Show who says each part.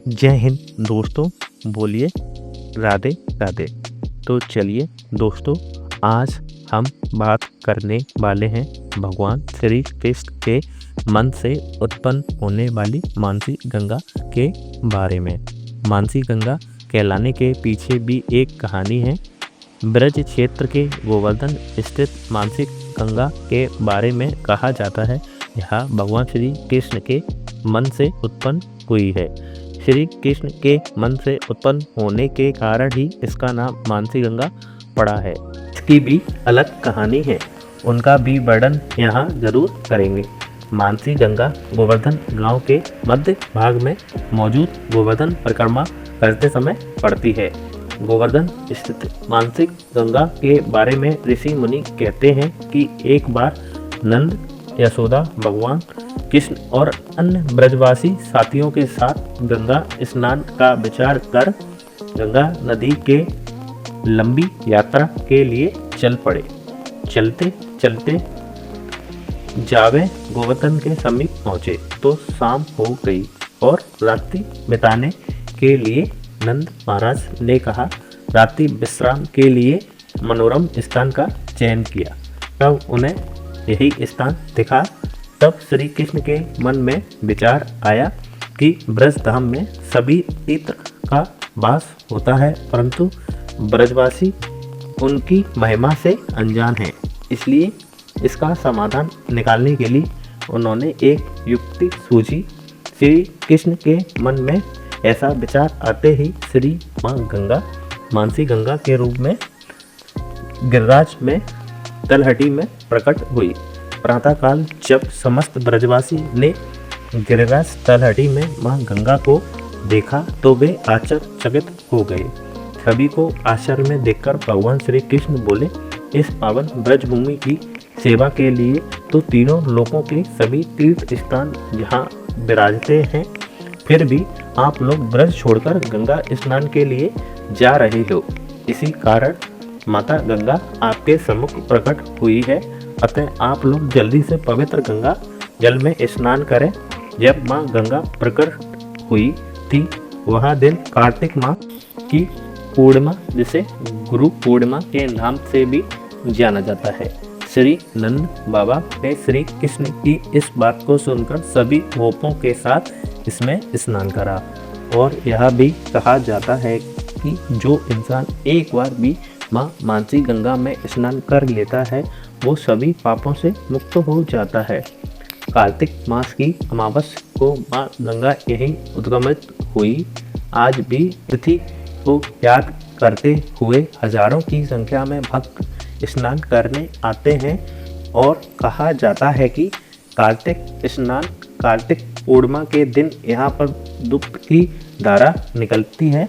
Speaker 1: जय हिंद दोस्तों, बोलिए राधे राधे। तो चलिए दोस्तों, आज हम बात करने वाले हैं भगवान श्री कृष्ण के मन से उत्पन्न होने वाली मानसी गंगा के बारे में। मानसी गंगा कहलाने के पीछे भी एक कहानी है। ब्रज क्षेत्र के गोवर्धन स्थित मानसी गंगा के बारे में कहा जाता है, यह भगवान श्री कृष्ण के मन से उत्पन्न हुई है। श्री कृष्ण के मन से उत्पन्न होने के कारण ही इसका नाम मानसी गंगा पड़ा है। इसकी भी अलग कहानी है, उनका भी वर्णन यहाँ जरूर करेंगे। मानसी गंगा गोवर्धन गांव के मध्य भाग में मौजूद गोवर्धन परिक्रमा करते समय पड़ती है। गोवर्धन स्थित मानसी गंगा के बारे में ऋषि मुनि कहते हैं कि एक बार नंद, यशोदा, भगवान कृष्ण और अन्य ब्रजवासी साथियों के साथ गंगा स्नान का विचार कर गंगा नदी के लंबी यात्रा के लिए चल पड़े। चलते चलते जावे गोवर्धन के समीप पहुँचे तो शाम हो गई और रात्रि बिताने के लिए नंद महाराज ने कहा रात्रि विश्राम के लिए मनोरम स्थान का चयन किया। तब उन्हें यही स्थान दिखा। तब श्री कृष्ण के मन में विचार आया कि ब्रज धाम में सभी तीर्थ का वास होता है, परंतु ब्रजवासी उनकी महिमा से अनजान हैं। इसलिए इसका समाधान निकालने के लिए उन्होंने एक युक्ति सूझी। श्री कृष्ण के मन में ऐसा विचार आते ही श्री माँ गंगा मानसी गंगा के रूप में गिरिराज में तलहटी में प्रकट हुई। प्रातःकाल जब समस्त ब्रजवासी ने गिरिराज तलहटी में मां गंगा को देखा तो वे आश्चर्यचकित हो गए। सभी को आश्चर्य में देखकर भगवान श्री कृष्ण बोले, इस पावन ब्रजभूमि की सेवा के लिए तो तीनों लोकों के सभी तीर्थ स्थान यहाँ विराजते हैं, फिर भी आप लोग ब्रज छोड़कर गंगा स्नान के लिए जा रहे हो। इसी कारण माता गंगा आपके सम्मुख प्रकट हुई है, अतः आप लोग जल्दी से पवित्र गंगा जल में स्नान करें। जब माँ गंगा प्रकट हुई थी वह दिन कार्तिक माह की पूर्णिमा, जिसे गुरु पूर्णिमा के नाम से भी जाना जाता है। श्री नंद बाबा ने श्री कृष्ण की इस बात को सुनकर सभी गोपों के साथ इसमें स्नान करा। और यह भी कहा जाता है कि जो इंसान एक बार भी माँ मानसी गंगा में स्नान कर लेता है वो सभी पापों से मुक्त हो जाता है। कार्तिक मास की अमावस्या को माँ गंगा यही उद्गमित हुई। आज भी तिथि को याद करते हुए हजारों की संख्या में भक्त स्नान करने आते हैं और कहा जाता है कि कार्तिक स्नान कार्तिक पूर्णिमा के दिन यहाँ पर दुग्ध की धारा निकलती है